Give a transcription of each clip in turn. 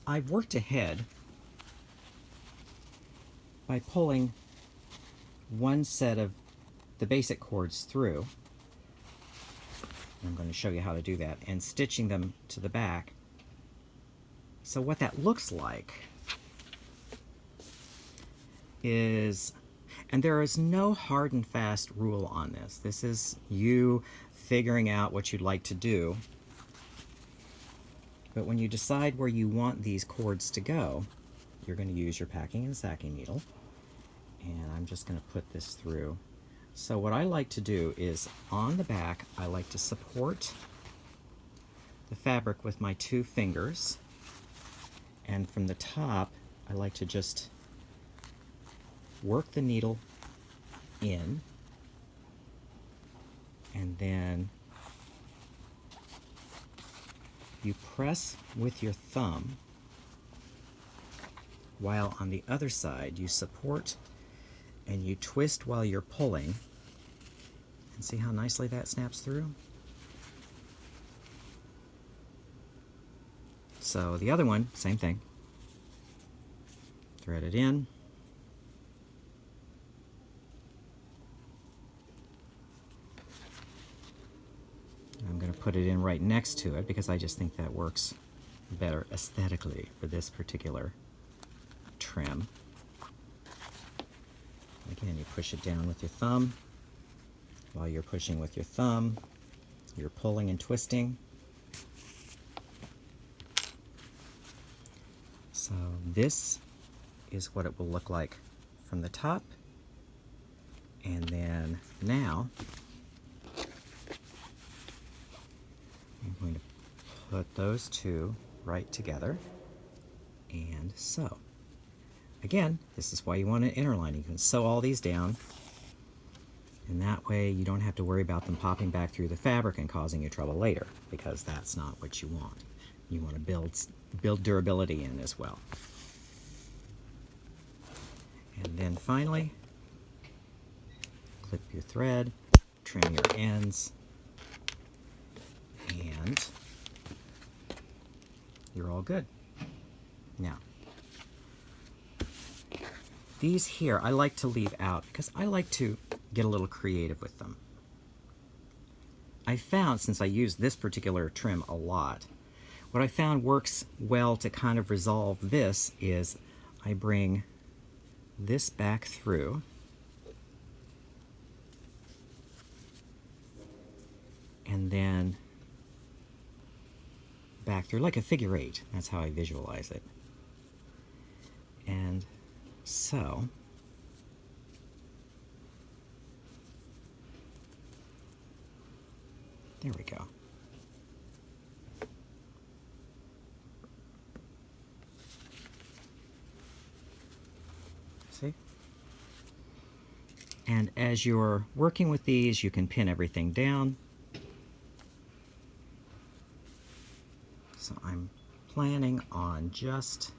I've worked ahead by pulling one set of the basic cords through. I'm going to show you how to do that, and stitching them to the back. So what that looks like is, and there is no hard and fast rule on this. This is you figuring out what you'd like to do. But when you decide where you want these cords to go, you're going to use your packing and sacking needle. And I'm just going to put this through. So what I like to do is, on the back, I like to support the fabric with my 2 fingers. And from the top, I like to just work the needle in, and then you press with your thumb, while on the other side you support and you twist while you're pulling. And see how nicely that snaps through? So the other one, same thing. Thread it in. I'm going to put it in right next to it because I just think that works better aesthetically for this particular trim. Again, you push it down with your thumb. While you're pushing with your thumb, you're pulling and twisting. So this is what it will look like from the top. And then now I'm going to put those 2 right together and sew. Again, this is why you want an inner lining. You can sew all these down, and that way you don't have to worry about them popping back through the fabric and causing you trouble later, because that's not what you want. You want to build durability in as well. And then finally, clip your thread, trim your ends, and you're all good. Now, these here I like to leave out because I like to get a little creative with them. I found, since I use this particular trim a lot, what I found works well to kind of resolve this is I bring this back through, and then back through like a figure 8. That's how I visualize it. And so there we go. See? And as you're working with these, you can pin everything down. So I'm planning on just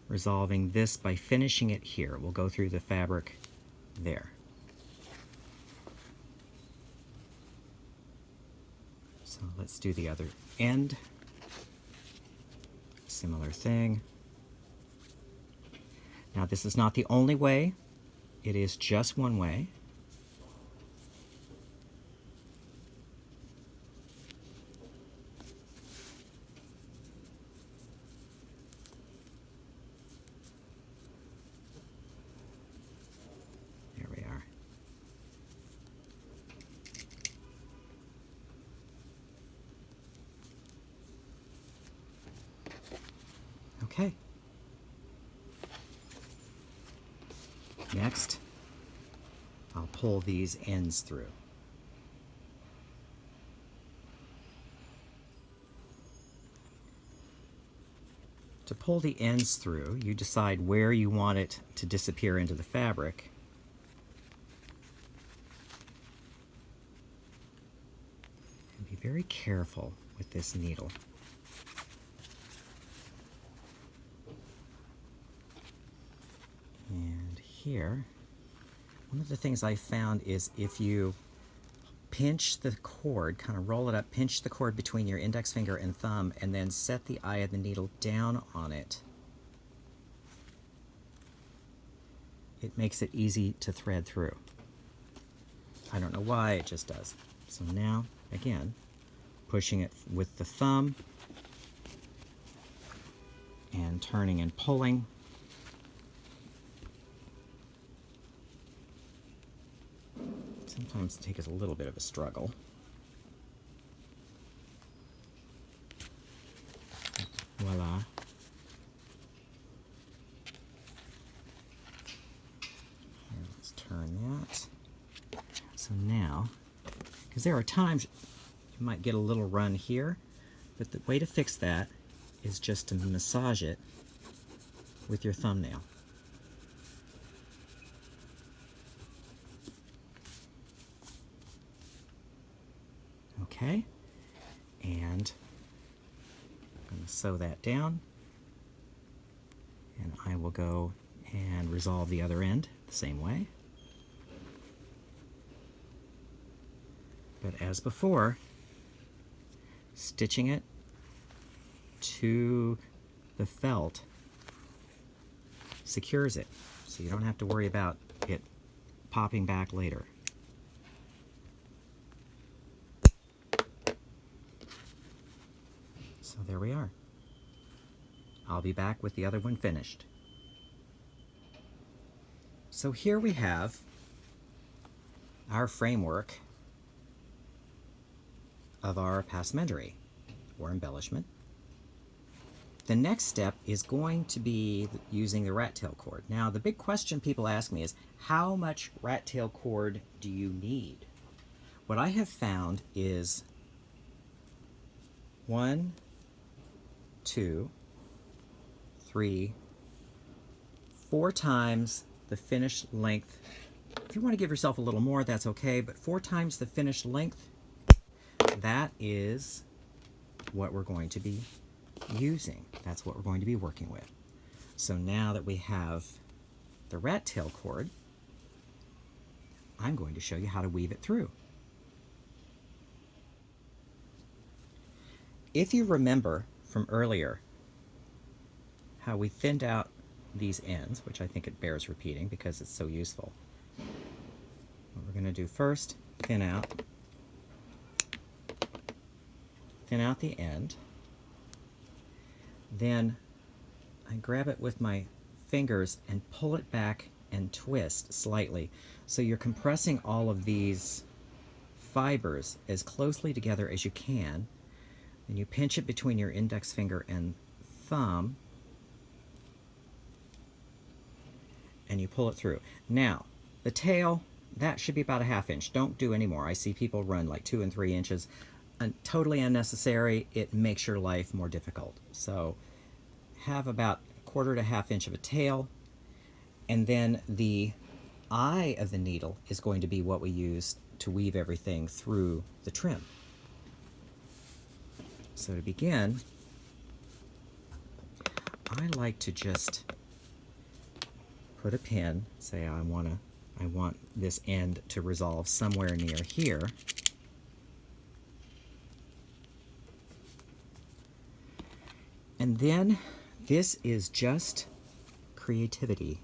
resolving this by finishing it here. We'll go through the fabric there. So let's do the other end. Similar thing. Now this is not the only way. It is just one way. There we are. Okay. Next, I'll pull these ends through. To pull the ends through, you decide where you want it to disappear into the fabric. And be very careful with this needle. And here, one of the things I found is if you pinch the cord, kind of roll it up, pinch the cord between your index finger and thumb, and then set the eye of the needle down on it. It makes it easy to thread through. I don't know why, it just does. So now, again, pushing it with the thumb and turning and pulling. Sometimes it takes a little bit of a struggle. Voila. Here, let's turn that. So now, because there are times you might get a little run here, but the way to fix that is just to massage it with your thumbnail. Okay, and I'm going to sew that down, and I will go and resolve the other end the same way. But as before, stitching it to the felt secures it, so you don't have to worry about it popping back later. So there we are. I'll be back with the other one finished. So here we have our framework of our passementerie, or embellishment. The next step is going to be using the rattail cord. Now, the big question people ask me is, how much rattail cord do you need? What I have found is 1, 2, 3, 4 times the finished length. If you want to give yourself a little more, that's okay, but 4 times the finished length, that is what we're going to be using. That's what we're going to be working with. So now that we have the rattail cord, I'm going to show you how to weave it through. If you remember from earlier how we thinned out these ends, which I think it bears repeating because it's so useful, what we're going to do first, thin out the end. Then I grab it with my fingers and pull it back and twist slightly. So you're compressing all of these fibers as closely together as you can. And you pinch it between your index finger and thumb, and you pull it through. Now, the tail, that should be about a 1/2 inch. Don't do any more. I see people run like 2 and 3 inches. Totally unnecessary. It makes your life more difficult. So have about 1/4 to 1/2 inch of a tail, and then the eye of the needle is going to be what we use to weave everything through the trim. So to begin, I like to just put a pin, say I want this end to resolve somewhere near here. And then this is just creativity.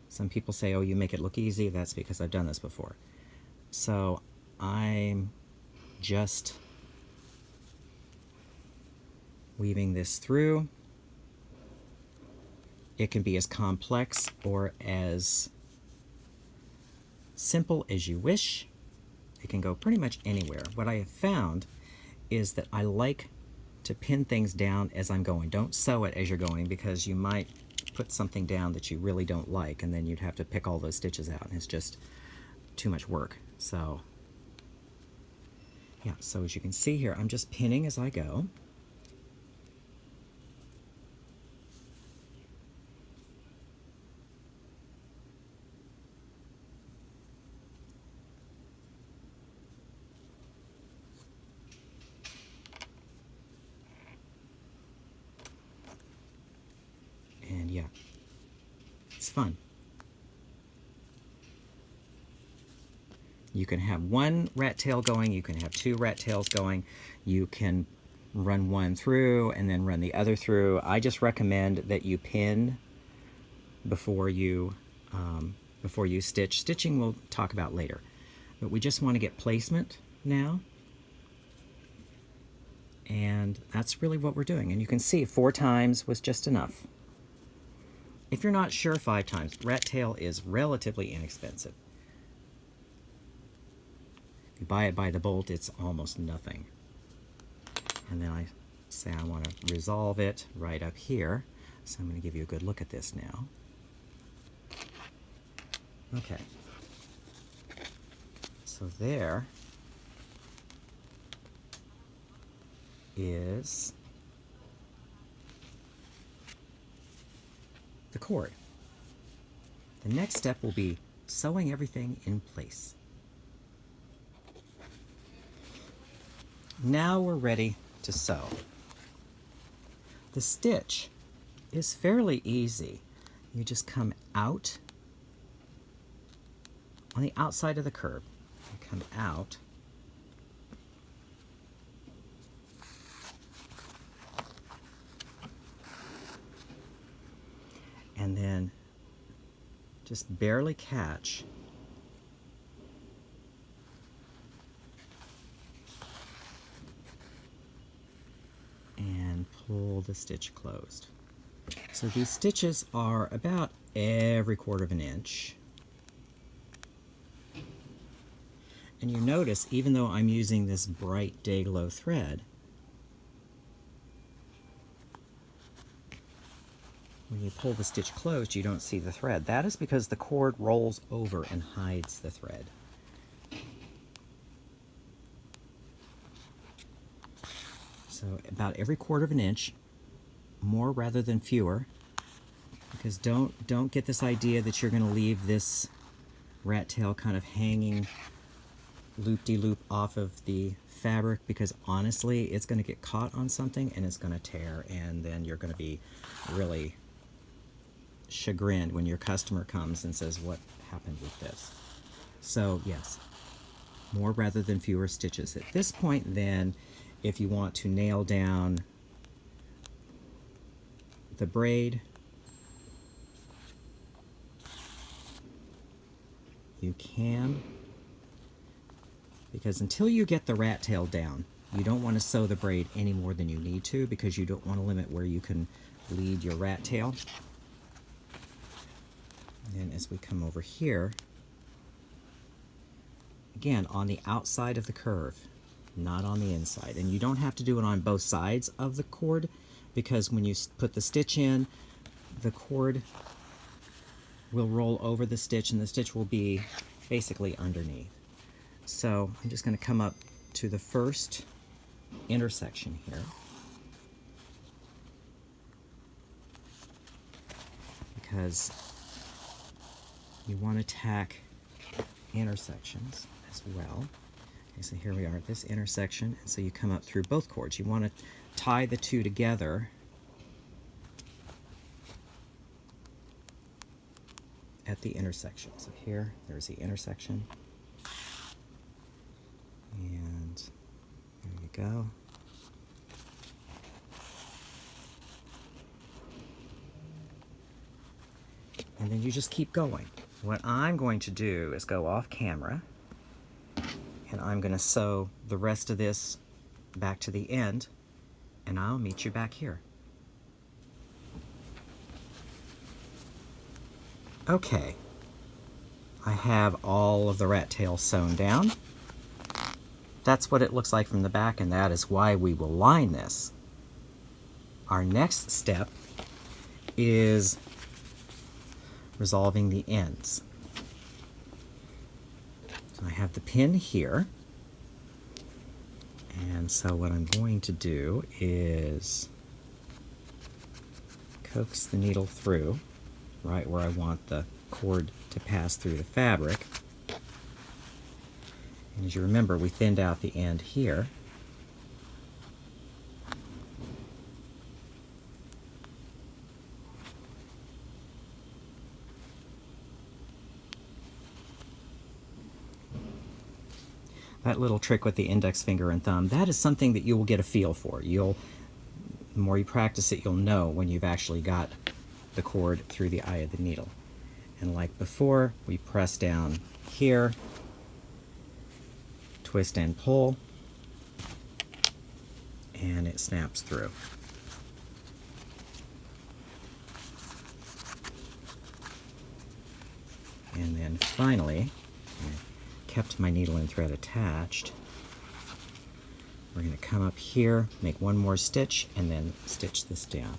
Some people say, oh, you make it look easy. That's because I've done this before. So I'm just weaving this through. It can be as complex or as simple as you wish. It can go pretty much anywhere. What I have found is that I like to pin things down as I'm going. Don't sew it as you're going, because you might put something down that you really don't like, and then you'd have to pick all those stitches out, and it's just too much work. So yeah, so as you can see here, I'm just pinning as I go. And yeah, it's fun. You can have one rat tail going, you can have two rat tails going, you can run one through and then run the other through. I just recommend that you pin before you stitch. Stitching we'll talk about later. But we just want to get placement now. And that's really what we're doing. And you can see 4 times was just enough. If you're not sure, 5 times. Rat tail is relatively inexpensive. If you buy it by the bolt, it's almost nothing. And then I say I want to resolve it right up here. So I'm going to give you a good look at this now. Okay. So there is the cord. The next step will be sewing everything in place. Now we're ready to sew. The stitch is fairly easy. You just come out on the outside of the curve. You come out and then just barely catch and pull the stitch closed. So these stitches are about every 1/4 inch. And you notice, even though I'm using this bright day glow thread, when you pull the stitch closed, you don't see the thread. That is because the cord rolls over and hides the thread. So about every 1/4 inch, more rather than fewer, because don't get this idea that you're going to leave this rat tail kind of hanging loop-de-loop off of the fabric, because honestly it's going to get caught on something and it's going to tear, and then you're going to be really chagrined when your customer comes and says, what happened with this? So yes, more rather than fewer stitches. At this point then, if you want to nail down the braid, you can, because until you get the rat tail down, you don't want to sew the braid any more than you need to, because you don't want to limit where you can lead your rat tail. And as we come over here, again, on the outside of the curve, not on the inside. And you don't have to do it on both sides of the cord, because when you put the stitch in, the cord will roll over the stitch and the stitch will be basically underneath. So I'm just going to come up to the first intersection here. Because you want to tack intersections as well. Okay, so here we are at this intersection, and so you come up through both cords. You want to tie the two together at the intersection. So here, there's the intersection. And there you go. And then you just keep going. What I'm going to do is go off camera, and I'm going to sew the rest of this back to the end, and I'll meet you back here. Okay, I have all of the rat tail sewn down. That's what it looks like from the back, and that is why we will line this. Our next step is resolving the ends. So I have the pin here, and so what I'm going to do is coax the needle through right where I want the cord to pass through the fabric. And as you remember, we thinned out the end here. that little trick with the index finger and thumb, that is something that you will get a feel for. The more you practice it, you'll know when you've actually got the cord through the eye of the needle. And like before, we press down here, twist and pull, and it snaps through. And then finally, I kept my needle and thread attached. We're going to come up here, make one more stitch, and then stitch this down.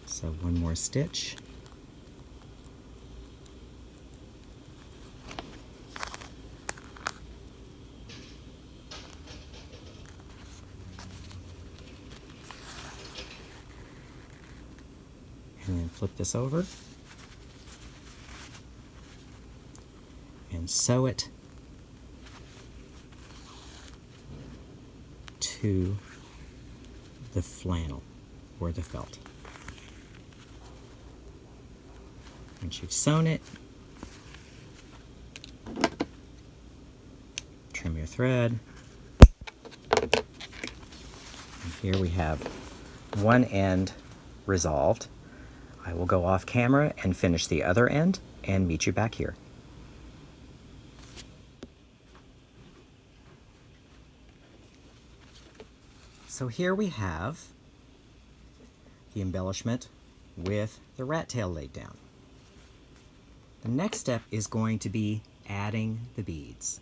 So one more stitch. And then flip this over and sew it to the flannel or the felt. Once you've sewn it, trim your thread. And here we have one end resolved. I will go off camera and finish the other end and meet you back here. So here we have the embellishment with the rat tail laid down. The next step is going to be adding the beads.